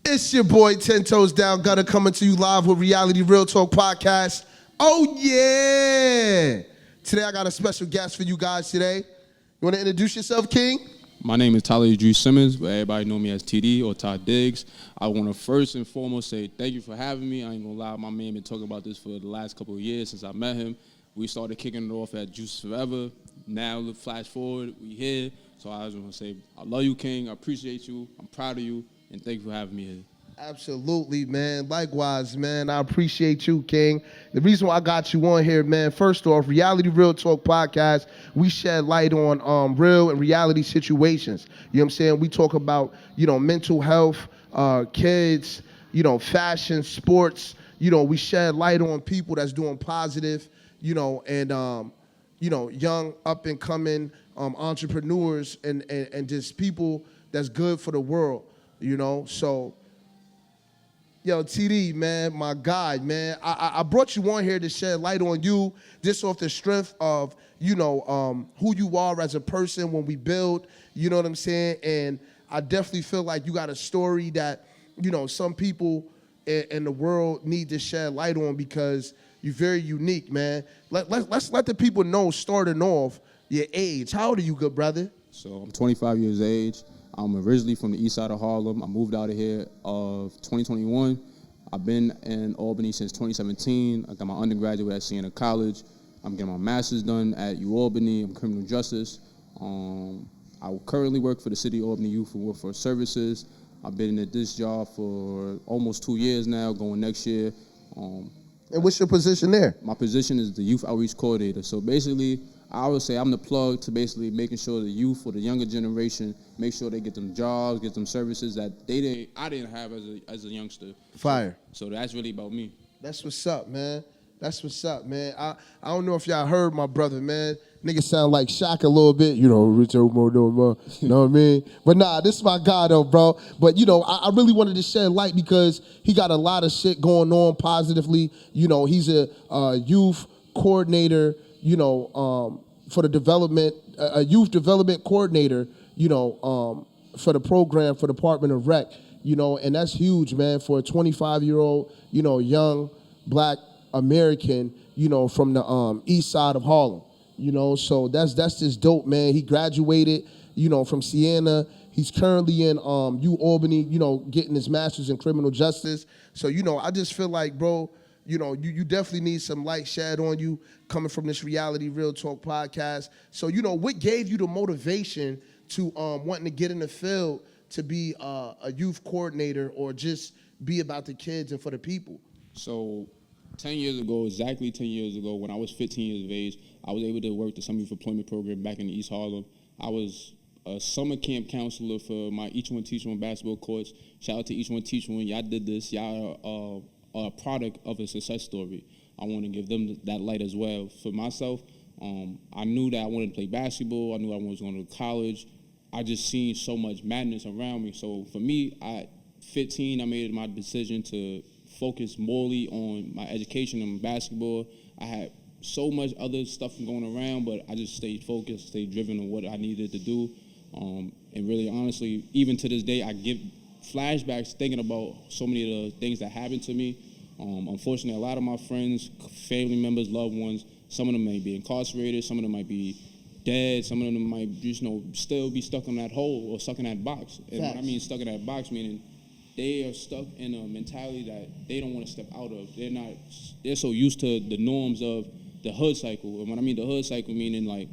It's your boy, 10 Toes Down Gutter, coming to you live with Reality Real Talk Podcast. Oh, yeah. Today, I got a special guest for you guys today. You want to introduce yourself, King? My name is Tyler G. Simmons, but everybody know me as TD or Todd Diggs. I want to first and foremost say thank you for having me. I ain't going to lie, my man been talking about this for the last couple of years since I met him. We started kicking it off at Juice Forever. Now, look, flash forward, we here. So I just want to say I love you, King. I appreciate you. I'm proud of you. And thank you for having me here. Absolutely, man. Likewise, man. I appreciate you, King. The reason why I got you on here, man, first off, Reality Real Talk Podcast, we shed light on real and reality situations. You know what I'm saying? We talk about, mental health, kids, fashion, sports. We shed light on people that's doing positive, and young up-and-coming entrepreneurs and just people that's good for the world. So, yo, TD, man, my guy, man, I brought you on here to shed light on you just off the strength of, who you are as a person when we build, you know what I'm saying? And I definitely feel like you got a story that, some people in the world need to shed light on because you're very unique, man. Let's let the people know, starting off, your age. How old are you, good brother? So I'm 25 years of age. I'm originally from the east side of Harlem. I moved out of here of 2021. I've been in Albany since 2017. I got my undergraduate at Siena College. I'm getting my master's done at UAlbany. I'm criminal justice. I currently work for the City of Albany Youth and Workforce Services. I've been at this job for almost 2 years now, going next year. And what's your position there? My position is the Youth Outreach Coordinator. So basically, I would say I'm the plug to basically making sure the youth or the younger generation make sure they get them jobs, get them services that I didn't have as a youngster. Fire. So that's really about me. That's what's up, man. That's what's up, man. I don't know if y'all heard my brother, man. Nigga sound like Shaq a little bit, Rich Omar, you know what I mean? But nah, this is my guy though, bro. But I really wanted to shed light because he got a lot of shit going on positively. He's a youth coordinator, for the development, a youth development coordinator, for the program for Department of Rec, and that's huge, man, for a 25-year-old, young black American, from the east side of Harlem, so that's just dope, man. He graduated, from Siena. He's currently in UAlbany, getting his master's in criminal justice. So, I just feel like, bro, you definitely need some light shed on you coming from this Reality Real Talk Podcast. So, what gave you the motivation to wanting to get in the field to be a youth coordinator or just be about the kids and for the people? So 10 years ago, exactly 10 years ago, when I was 15 years of age, I was able to work the Summer Youth Employment Program back in East Harlem. I was a summer camp counselor for my Each One Teach One basketball coach. Shout out to Each One Teach One. Y'all did this. Y'all are a product of a success story. I want to give them that light as well. For myself, I knew that I wanted to play basketball. I knew I was going to college. I just seen so much madness around me. So for me, at 15, I made my decision to focus morely on my education and basketball. I had so much other stuff going around, but I just stayed focused, stayed driven on what I needed to do. And really, honestly, even to this day, I get flashbacks thinking about so many of the things that happened to me. Unfortunately, a lot of my friends, family members, loved ones, some of them may be incarcerated, some of them might be dead, some of them might still be stuck in that hole or stuck in that box. And what I mean stuck in that box, meaning they are stuck in a mentality that they don't want to step out of. They're so used to the norms of the hood cycle. And when I mean the hood cycle, meaning like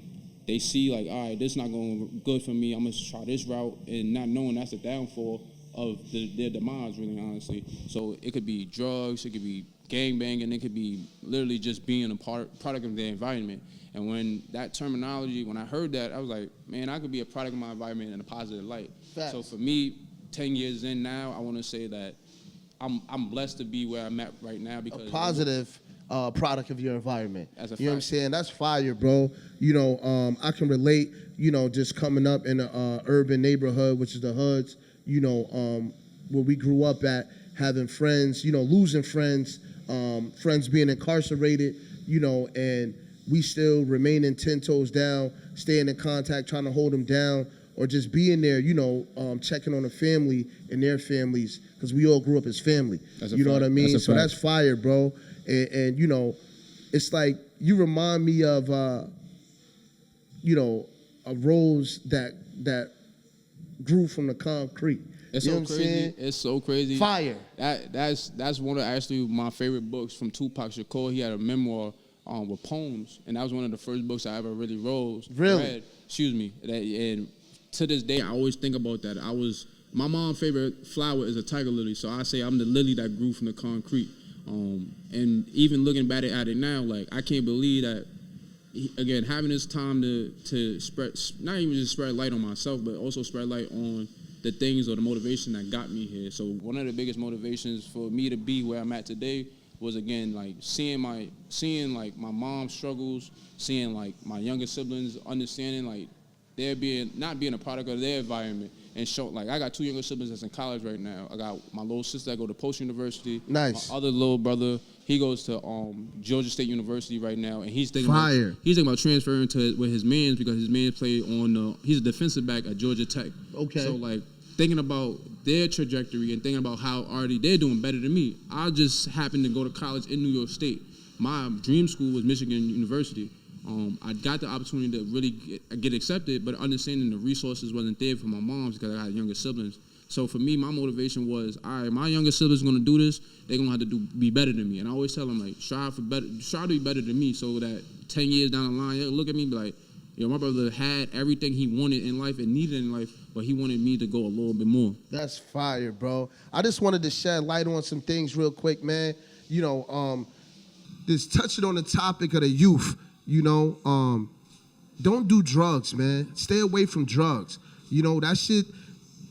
they see like, all right, this is not going good for me. I'm going to try this route, and not knowing that's the downfall of their demise, really, honestly. So it could be drugs, it could be gangbanging, it could be literally just being a product of their environment. And when that terminology, when I heard that, I was like, man, I could be a product of my environment in a positive light. Facts. So for me, 10 years in now, I want to say that I'm blessed to be where I'm at right now because a positive product of your environment. That's a you know what I'm fact. saying? That's fire, bro. I can relate, just coming up in an urban neighborhood, which is the hoods, where we grew up at, having friends, losing friends, friends being incarcerated, and we still remaining 10 toes down, staying in contact, trying to hold them down. or just being there, checking on the family and their families, because we all grew up as family. You know what I mean? So that's fire, bro. And it's like you remind me of, a rose that grew from the concrete. It's so crazy. It's so crazy. Fire. That's one of actually my favorite books from Tupac Shakur. He had a memoir with poems, and that was one of the first books I ever really read. Excuse me. And to this day, I always think about that. My mom's favorite flower is a tiger lily, so I say I'm the lily that grew from the concrete. And even looking back at it now, like I can't believe that. Again, having this time to spread, not even just spread light on myself, but also spread light on the things or the motivation that got me here. So one of the biggest motivations for me to be where I'm at today was, again, like seeing my mom's struggles, seeing like my younger siblings understanding like not being a product of their environment, and show like I got 2 younger siblings that's in college right now. I got my little sister that go to Post University. Nice. My other little brother, he goes to Georgia State University right now, and he's thinking about transferring with his mans, because his man played on he's a defensive back at Georgia Tech. Okay. So like thinking about their trajectory and thinking about how already they're doing better than me. I just happened to go to college in New York State. My dream school was Michigan University. I got the opportunity to really get accepted, but understanding the resources wasn't there for my moms because I had younger siblings. So for me, my motivation was, all right, my younger siblings are going to do this. They're going to have to be better than me. And I always tell them, like, try to be better than me, so that 10 years down the line, they'll look at me and be like, my brother had everything he wanted in life and needed in life, but he wanted me to go a little bit more. That's fire, bro. I just wanted to shed light on some things real quick, man. Just touching on the topic of the youth. Don't do drugs, man. Stay away from drugs. That shit,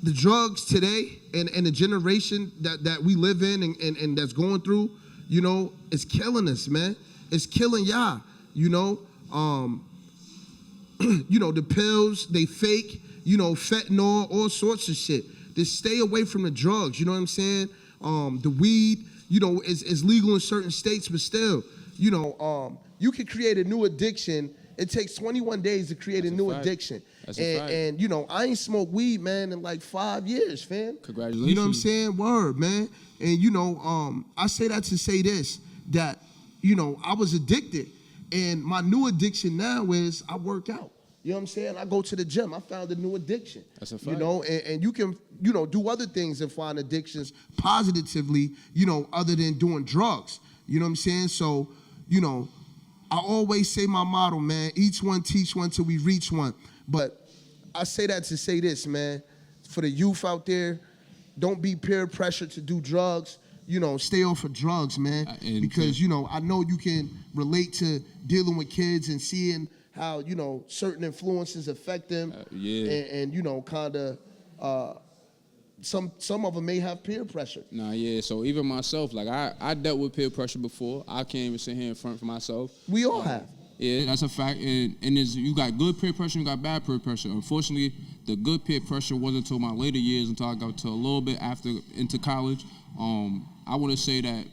the drugs today and the generation that we live in and that's going through, it's killing us, man. It's killing y'all, the pills, they fake, fentanyl, all sorts of shit. Just stay away from the drugs, you know what I'm saying? The weed, is legal in certain states, but still, you can create a new addiction. It takes 21 days to create a new addiction. That's a fact. And I ain't smoked weed, man, in like 5 years, fam. Congratulations. You know what I'm saying? Word, man. And, I say that to say this, that, I was addicted. And my new addiction now is I work out. You know what I'm saying? I go to the gym. I found a new addiction. That's a fact. And you can, do other things and find addictions positively, other than doing drugs. You know what I'm saying? So, I always say my motto, man, each one teach one till we reach one. But I say that to say this, man, for the youth out there, don't be peer pressured to do drugs. Stay off of drugs, man. Because, I know you can relate to dealing with kids and seeing how, certain influences affect them. And kind of, some of them may have peer pressure. So even myself, like I dealt with peer pressure before. I can't even sit here in front for myself. We all have. Yeah, that's a fact. And you got good peer pressure, you got bad peer pressure. Unfortunately, the good peer pressure wasn't until my later years, until I got to a little bit after into college. I want to say that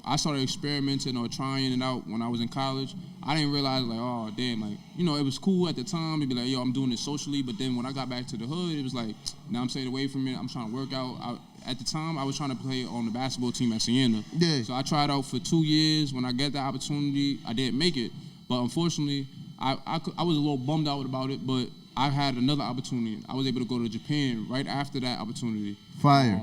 I started experimenting or trying it out when I was in college. I didn't realize, like, oh, damn, like, it was cool at the time. It'd be like, yo, I'm doing this socially. But then when I got back to the hood, it was like, now I'm staying away from it. I'm trying to work out. At the time, I was trying to play on the basketball team at Siena. Yeah. So I tried out for 2 years. When I got the opportunity, I didn't make it. But unfortunately, I was a little bummed out about it, but I had another opportunity. I was able to go to Japan right after that opportunity. Fire.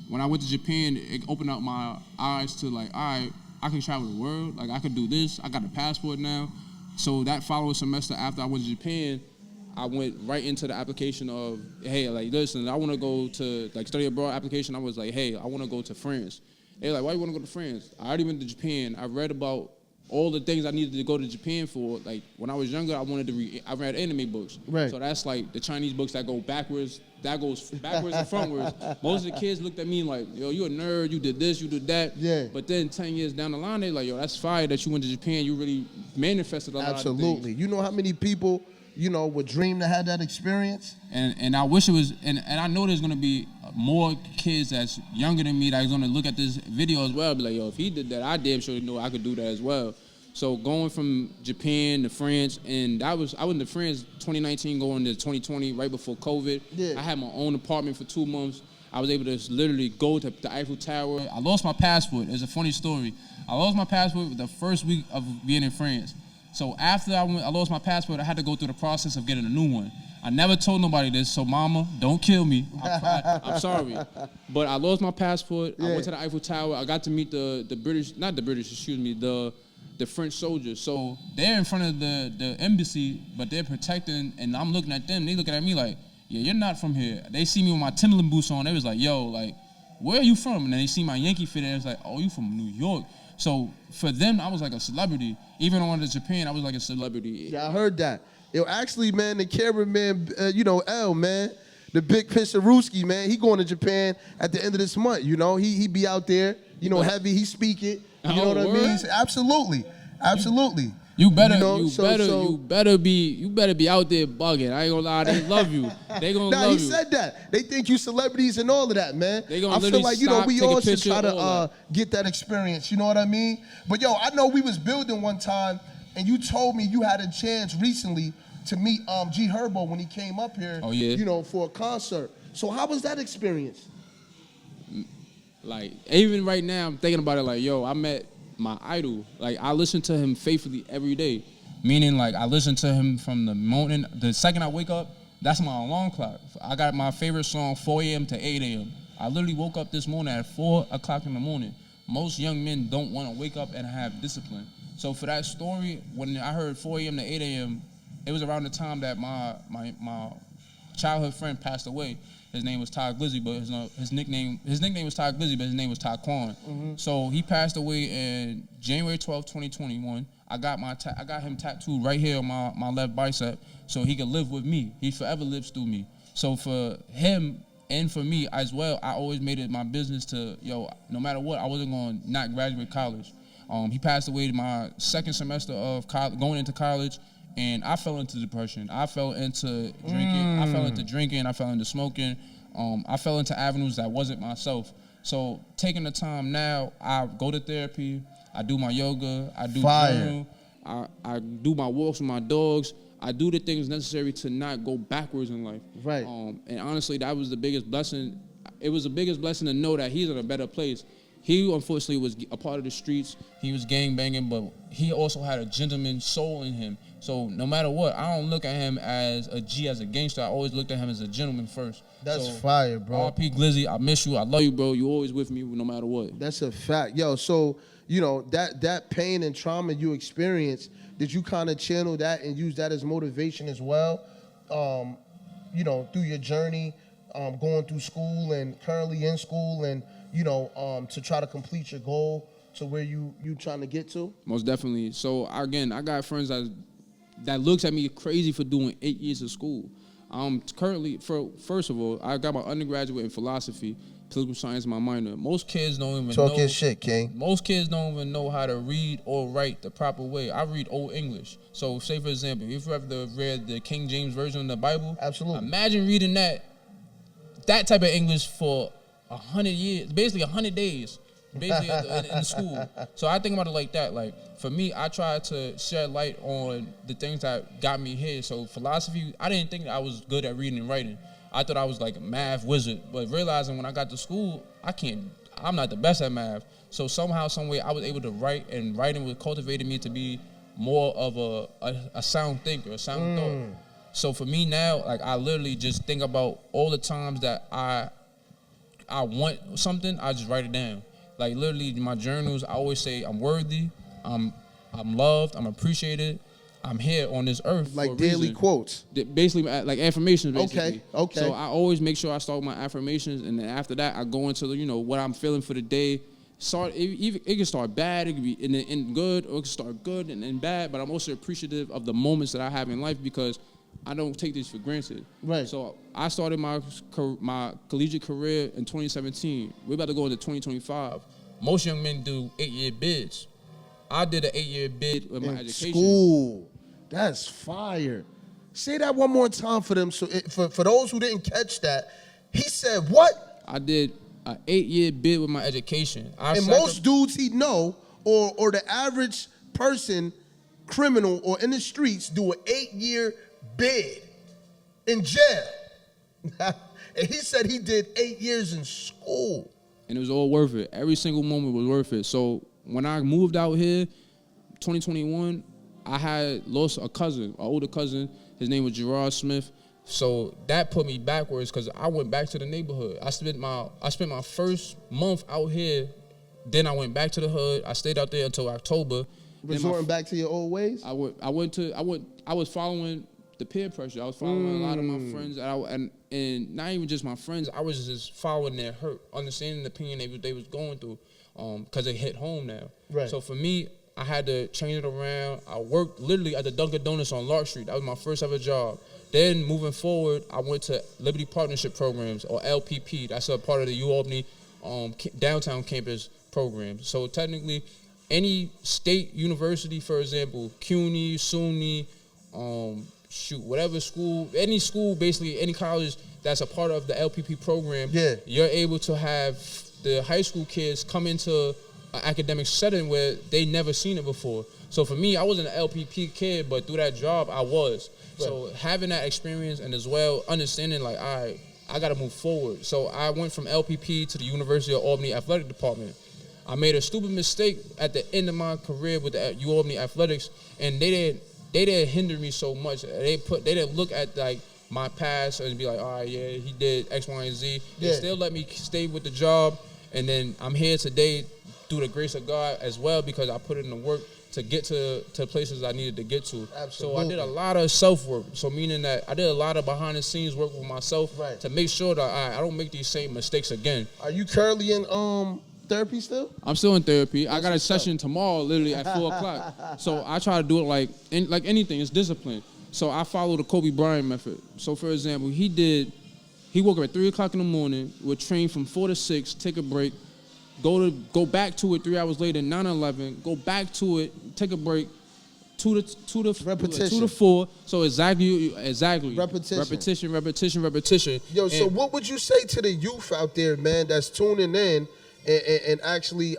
When I went to Japan, it opened up my eyes to, like, all right, I can travel the world. Like, I could do this. I got a passport now. So that following semester after I went to Japan, I went right into the application of, hey, like, listen, I want to go to, like, study abroad application. I was like, hey, I want to go to France. They were like, why you want to go to France? I already went to Japan. I read about all the things I needed to go to Japan for. Like, when I was younger, I read anime books. Right. So that's like the Chinese books that go backwards. That goes backwards and frontwards. Most of the kids looked at me like, yo, you a nerd, you did this, you did that. Yeah. But then 10 years down the line, they like, yo, that's fire that you went to Japan. You really manifested a lot of things. Absolutely. You know how many people, would dream to have that experience? And I wish it was, and I know there's going to be more kids that's younger than me that's going to look at this video as well and be like, yo, if he did that, I damn sure know I could do that as well. So going from Japan to France, and I went to France 2019 going to 2020 right before COVID. Yeah. I had my own apartment for 2 months. I was able to literally go to the Eiffel Tower. I lost my passport. It's a funny story. I lost my passport the first week of being in France. So after I lost my passport, I had to go through the process of getting a new one. I never told nobody this, so mama, don't kill me. I'm sorry. But I lost my passport. Yeah. I went to the Eiffel Tower. I got to meet the British, not the British, excuse me, the French soldiers. So they're in front of the embassy, but they're protecting, and I'm looking at them. They looking at me like, yeah, you're not from here. They see me with my Timberland boots on. They was like, yo, like, where are you from? And then they see my Yankee fit, and it was like, oh, you from New York. So for them, I was like a celebrity. Even when I went to Japan, I was like a celebrity. Yeah, I heard that. Yo, actually, man, the cameraman, L, man, the big Pisarooski, man, he going to Japan at the end of this month, He be out there, heavy, he speak it. You know what I mean? Absolutely. You better be out there bugging. I ain't gonna lie, they love you. They gonna love you. He said that. They think you celebrities and all of that, man. They gonna I feel like, we all should try to that. get that experience, you know what I mean? But yo, I know we was building one time and you told me you had a chance recently to meet G Herbo when he came up here, oh, yeah. For a concert. So how was that experience? Like, even right now, I'm thinking about it like, yo, I met my idol. Like, I listen to him faithfully every day. Meaning, like, I listen to him from the morning. The second I wake up, that's my alarm clock. I got my favorite song, 4 a.m. to 8 a.m. I literally woke up this morning at 4 o'clock in the morning. Most young men don't want to wake up and have discipline. So for that story, when I heard 4 a.m. to 8 a.m., it was around the time that my childhood friend passed away. His name was Todd Glizzy, but his nickname was Todd Glizzy, but his name was Taquan. Mm-hmm. So he passed away in January 12, 2021. I got him tattooed right here on my left bicep so he could live with me. He forever lives through me. So for him and for me as well, I always made it my business to, no matter what, I wasn't going to not graduate college. He passed away in my second semester of going into college. And I fell into depression. I fell into drinking. I fell into drinking. I fell into smoking. I fell into avenues that wasn't myself. So taking the time now, I go to therapy. I do my yoga. I do journal. I do my walks with my dogs. I do the things necessary to not go backwards in life. Right. And honestly, that was the biggest blessing. It was the biggest blessing to know that he's in a better place. He, unfortunately, was a part of the streets. He was gang banging, but he also had a gentleman's soul in him. So no matter what, I don't look at him as a G, as a gangster. I always looked at him as a gentleman first. That's fire, bro. R.P. Glizzy, I miss you. I love you, bro. You always with me no matter what. That's a fact. Yo, so, that pain and trauma you experienced, did you kind of channel that and use that as motivation as well, through your journey, going through school and currently in school and, to try to complete your goal to where you trying to get to? Most definitely. So, again, I got friends that looks at me crazy for doing 8 years of school. Currently, first of all, I got my undergraduate in philosophy, political science, my minor. Most kids don't even know. Talk your shit, King. Most kids don't even know how to read or write the proper way. I read Old English. So, say for example, if you ever read the King James Version of the Bible, absolutely. Imagine reading that type of English for 100 years, basically 100 days. Basically in school. So I think about it like that. Like, for me, I try to shed light on the things that got me here. So philosophy, I didn't think that I was good at reading and writing. I thought I was like a math wizard. But realizing when I got to school, I'm not the best at math. So somehow, some way, I was able to write, and writing was cultivated me to be more of a sound thinker, a sound thought. So for me now, like, I literally just think about all the times that I want something, I just write it down. Like, literally, in my journals, I always say I'm worthy, I'm loved, I'm appreciated, I'm here on this earth. Like for a daily reason. Quotes. Basically, like affirmations, basically. Okay. So I always make sure I start with my affirmations, and then after that, I go into what I'm feeling for the day. It can start bad, it can be in good, or it can start good and then bad, but I'm also appreciative of the moments that I have in life because I don't take these for granted. Right. So I started my collegiate career in 2017. We're about to go into 2025. Most young men do 8-year bids. I did an 8-year bid with my education. School. That's fire. Say that one more time for them. So for those who didn't catch that, he said what? I did an 8-year bid with my education. Most dudes he know, or the average person, criminal or in the streets, do an 8-year bid in jail. And he said he did 8 years in school. And it was all worth it. Every single moment was worth it. So when I moved out here, 2021, I had lost a cousin, an older cousin. His name was Gerard Smith. So that put me backwards because I went back to the neighborhood. I spent my first month out here. Then I went back to the hood. I stayed out there until October. Resorting back to your old ways? I was following the peer pressure. I was following a lot of my friends, and not even just my friends. I was just following their hurt, understanding the pain they was going through, because it hit home now. Right. So for me, I had to change it around. I worked literally at the Dunkin' Donuts on Lark Street. That was my first ever job. Then moving forward, I went to Liberty Partnership Programs, or LPP. That's a part of the UAlbany downtown campus program. So technically, any state university, for example, CUNY, SUNY, whatever school, any school, basically any college that's a part of the LPP program, you're able to have the high school kids come into an academic setting where they never seen it before. So for me, I wasn't an LPP kid, but through that job, I was. Right. So having that experience and as well understanding like, all right, I got to move forward. So I went from LPP to the University of Albany Athletic Department. I made a stupid mistake at the end of my career with the UAlbany Athletics, and they didn't hinder me so much. They didn't look at like my past and be like, all right, yeah, he did X, Y, and Z. They still let me stay with the job, and then I'm here today through the grace of God as well because I put in the work to get to places I needed to get to. Absolutely. So I did a lot of self-work. So meaning that I did a lot of behind-the-scenes work with myself to make sure that I don't make these same mistakes again. Are you currently in therapy still? I'm still in therapy. I got a session tomorrow, literally at 4 o'clock. So I try to do it like anything. It's discipline. So I follow the Kobe Bryant method. So for example, he woke up at 3 o'clock in the morning, would train from 4 to 6, take a break, go back to it 3 hours later, 9-11, go back to it, take a break, 2 to 4. So exactly. Repetition. Yo, so what would you say to the youth out there, man, that's tuning in and actually,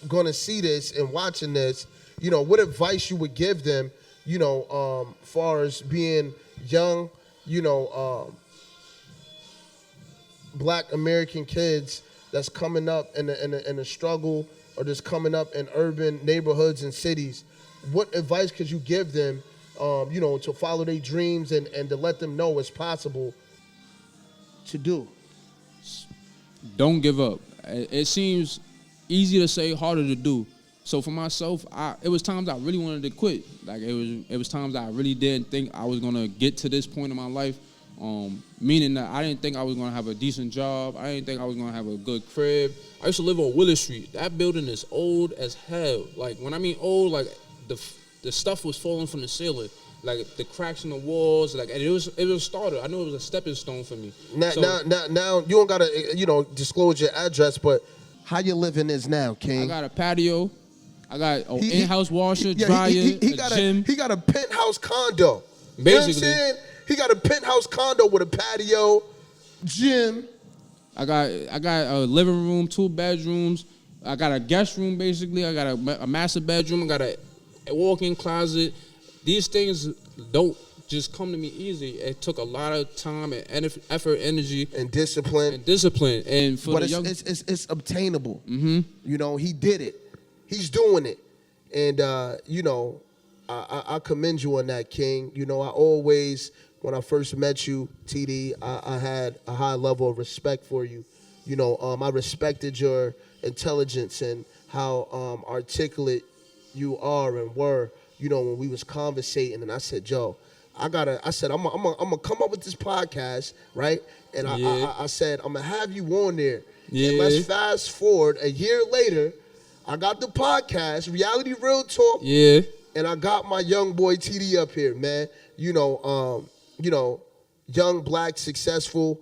going to see this and watching this? You know, what advice you would give them, far as being young, Black American kids that's coming up in a struggle or just coming up in urban neighborhoods and cities? What advice could you give them, to follow their dreams and to let them know it's possible to do? Don't give up. It seems easy to say, harder to do. So for myself, it was times I really wanted to quit. Like it was times I really didn't think I was gonna get to this point in my life. Meaning that I didn't think I was gonna have a decent job. I didn't think I was gonna have a good crib. I used to live on Willis Street. That building is old as hell. Like when I mean old, like the stuff was falling from the ceiling. Like the cracks in the walls, and it was a starter. I knew it was a stepping stone for me. Now you don't gotta disclose your address, but how you living is now, King? I got a patio. I got an in-house washer, dryer, gym. He got a penthouse condo. Basically, you know what I'm saying? He got a penthouse condo with a patio, gym. I got a living room, 2 bedrooms. I got a guest room, basically. I got a master bedroom. I got a walk-in closet. These things don't just come to me easy. It took a lot of time and effort, energy, and discipline. And for the young, it's obtainable. Mm-hmm. He did it. He's doing it, and I commend you on that, King. I always, when I first met you, TD, I had a high level of respect for you. I respected your intelligence and how articulate you are and were. When we was conversating, and I said, Joe, I'm gonna come up with this podcast, right? And I said, I'm gonna have you on there. Yeah. And let's fast forward a year later. I got the podcast, Reality Real Talk. Yeah. And I got my young boy TD up here, man. Young, Black, successful,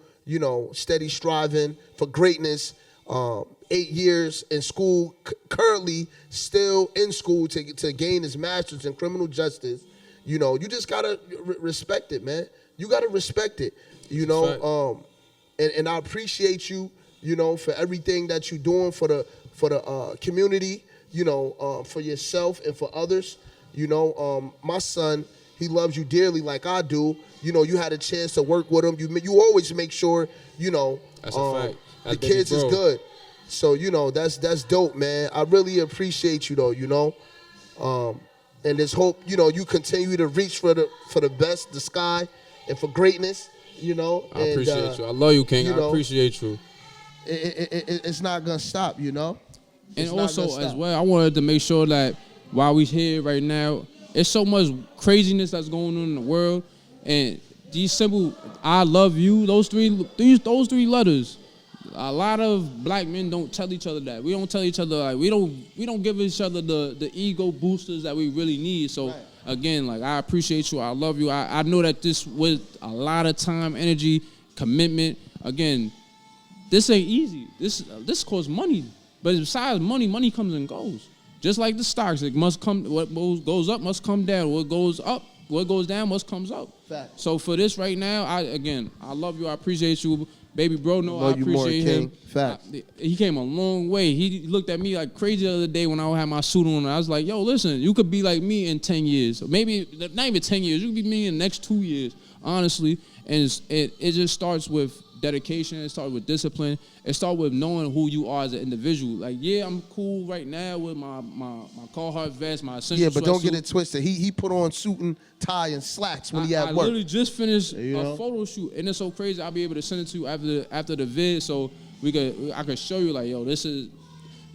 steady striving for greatness. 8 years in school, currently still in school to gain his master's in criminal justice. You just gotta respect it, man. You gotta respect it. And I appreciate you, for everything that you're doing for the community. for yourself and for others. My son, he loves you dearly like I do. You had a chance to work with him. You always make sure, That's a fact. That's the kids baby is bro. good. So, that's dope, man. I really appreciate you though, and just hope, you continue to reach for the best, the sky, and for greatness, I appreciate you. I love you, King. I appreciate you. It's not gonna stop, And It's not also gonna as stop. well, I wanted to make sure that while we here right now, it's so much craziness that's going on in the world, and these simple "I love you," those three letters. A lot of black men don't tell each other that. We don't tell each other, like, we don't give each other the ego boosters that we really need. So Right. again, like, I appreciate you. I love you. I know that this was a lot of time, energy, commitment. Again, this ain't easy. This costs money. But besides money comes and goes. Just like the stocks, it must come. What goes up must come down. What goes down must comes up. Facts. So for this right now, I love you. I appreciate you, baby bro. No, I Love you more, appreciate King. him. Facts. He came a long way. He looked at me like crazy the other day when I had my suit on. I was like, yo, listen, you could be like me in 10 years. Maybe not even 10 years. You could be me in the next 2 years, honestly. And it just starts with dedication. It starts with discipline. It starts with knowing who you are as an individual. Like, yeah, I'm cool right now with my Carhartt vest, my essential Yeah, but don't get sweatsuit. it twisted. He put on suit and tie and slacks when he I at work. literally just finished You know? a photo shoot, and it's so crazy. I'll be able to send it to you after the vid, so I could show you, like, yo, this is.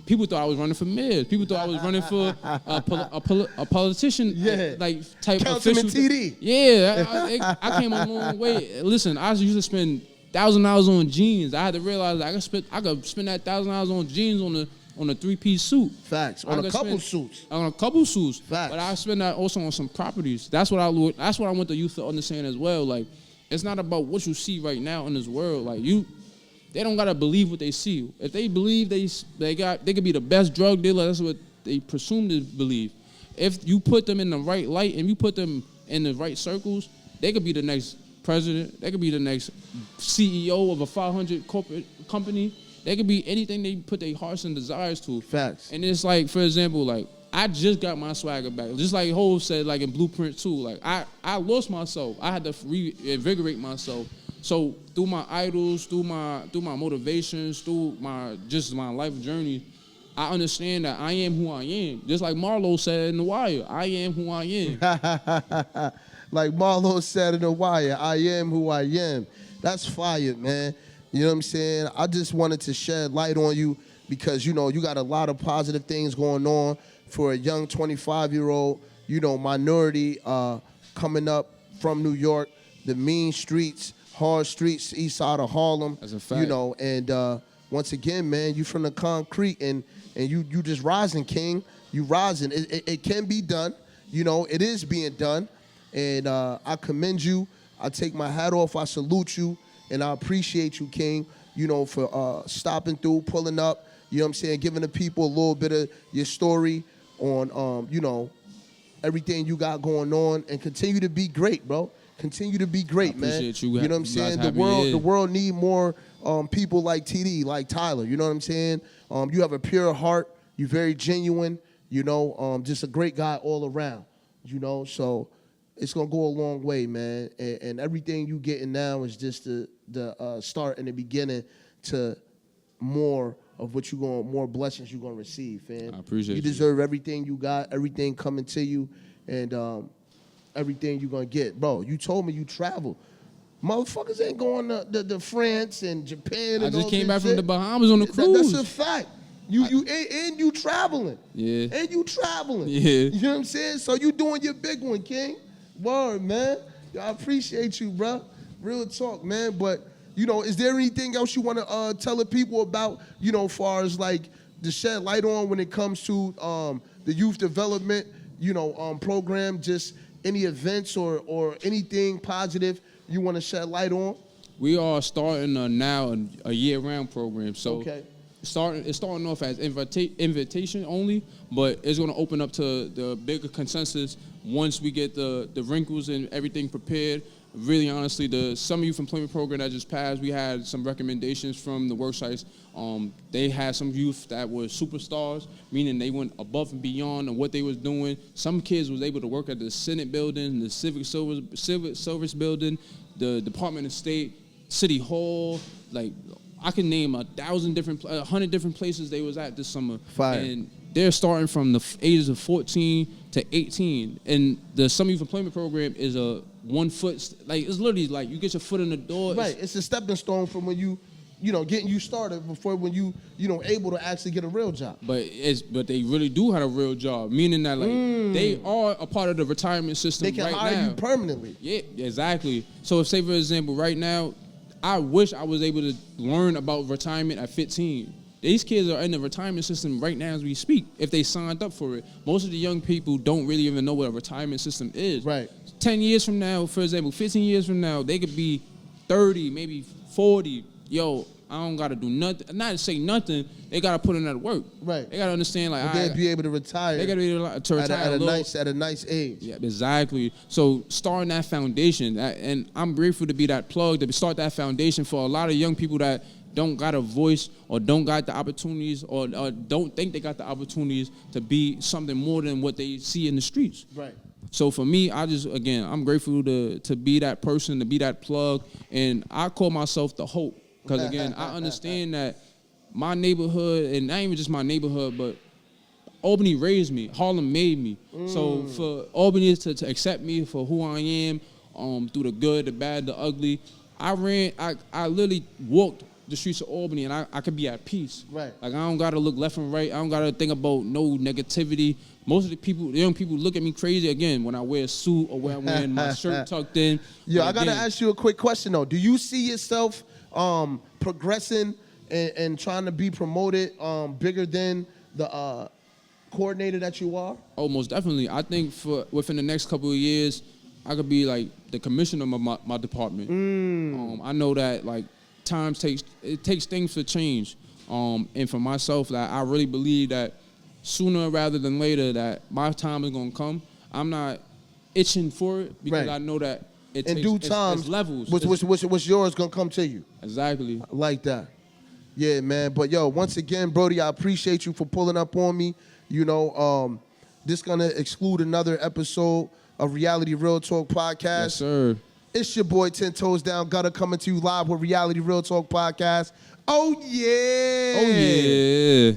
People thought I was running for mayor. People thought I was running for a politician, Yeah. like type Councilman official. TD. Yeah, I came a long way. Listen, I used to spend $1,000 on jeans. I had to realize that I could spend that $1,000 on jeans on a 3-piece suit. Facts. I On a could couple spend- suits. On a couple suits. Facts. But I spend that also on some properties. That's what I want the youth to understand as well. Like, it's not about what you see right now in this world. Like, they don't gotta believe what they see. If they believe they could be the best drug dealer, that's what they presume to believe. If you put them in the right light and you put them in the right circles, they could be the next president. They could be the next CEO of a 500 corporate company. They could be anything they put their hearts and desires to. Facts. And it's like, for example, like, I just got my swagger back. Just like Hov said, like in Blueprint 2, like I lost myself. I had to reinvigorate myself. So through my idols, through my motivations, through my life journey, I understand that I am who I am. Just like Marlo said in The Wire, I am who I am. Like Marlo said in The Wire, I am who I am. That's fire, man. You know what I'm saying? I just wanted to shed light on you because, you got a lot of positive things going on for a young 25-year-old, minority coming up from New York, the mean streets, hard streets, east side of Harlem. That's a fact. And once again, man, you from the concrete and you just rising, King. You rising. It can be done. It is being done. And I commend you. I take my hat off. I salute you. And I appreciate you, King, for stopping through, pulling up, giving the people a little bit of your story on, everything you got going on. And continue to be great, bro. Continue to be great, man. appreciate you. You know what I'm You guys saying? have me The in. world need more people like TD, like Tyler. You know what I'm saying? You have a pure heart. You're very genuine. Just a great guy all around. So it's gonna go a long way, man. And everything you getting now is just the start and the beginning to more of what more blessings you're gonna receive, fam. I appreciate you. You deserve everything you got, everything coming to you, and everything you're gonna get. Bro, you told me you travel. Motherfuckers ain't going to France and Japan and I just all came that back from shit. the Bahamas on a cruise. That's a fact. You traveling. Yeah. And you traveling. Yeah. You know what I'm saying? So you doing your big one, King. Word, man. I appreciate you, bro. Real talk, man. But, is there anything else you want to tell the people about, as far as like to shed light on when it comes to the youth development, program, just any events or anything positive you want to shed light on? We are starting now a year-round program. So Okay. it's starting off as invitation only, but it's going to open up to the bigger consensus once we get the wrinkles and everything prepared. really honestly, the Summer Youth Employment Program that just passed, we had some recommendations from the work sites. They had some youth that were superstars, meaning they went above and beyond on what they was doing. Some kids was able to work at the Senate building, the Civic Service building, the Department of State, City Hall. Like, I can name 100 different places they was at this summer. Fire. And they're starting from the ages of 14 to 18. And the Summer Youth Employment Program is a 1 foot, like, it's literally like you get your foot in the door. Right, it's a stepping stone from when you getting you started before when you able to actually get a real job. But they really do have a real job, meaning that like they are a part of the retirement system right now. They can hire you permanently. Yeah, exactly. So if, say for example, right now, I wish I was able to learn about retirement at 15. These kids are in the retirement system right now as we speak, if they signed up for it. Most of the young people don't really even know what a retirement system is. Right. 10 years from now, for example, 15 years from now, they could be 30, maybe 40. Yo, I don't got to do nothing. Not to say nothing, they got to put in that work. Right. They got to understand, like, they'll be able to retire. They got to be able to retire at a nice age. Yeah, exactly. So starting that foundation, and I'm grateful to be that plug, to start that foundation for a lot of young people that don't got a voice or don't got the opportunities or don't think they got the opportunities to be something more than what they see in the streets. Right. So for me, I'm grateful to be that person, to be that plug, and I call myself the hope. Because again, I understand that my neighborhood, and not even just my neighborhood, but Albany raised me, Harlem made me. So for Albany to accept me for who I am, through the good, the bad, the ugly, I literally walked the streets of Albany, and I could be at peace. Right. Like, I don't gotta look left and right. I don't gotta think about no negativity. Most of the young people look at me crazy again when I wear a suit or when I'm wearing my shirt tucked in. Yo, I gotta ask you a quick question though. Do you see yourself progressing and trying to be promoted bigger than the coordinator that you are? Oh, most definitely. I think within the next couple of years, I could be like the commissioner of my department. I know that like it takes things to change. And for myself, like, I really believe that sooner rather than later that my time is gonna come. I'm not itching for it because I know that in due time, it's levels. What's yours gonna come to you. Exactly. I like that. Yeah, man. But yo, once again, Brody, I appreciate you for pulling up on me. This gonna exclude another episode of Reality Real Talk Podcast. Yes, sir. It's your boy 10 Toes Down Gutter coming to you live with Reality Real Talk Podcast. Oh yeah. Oh yeah.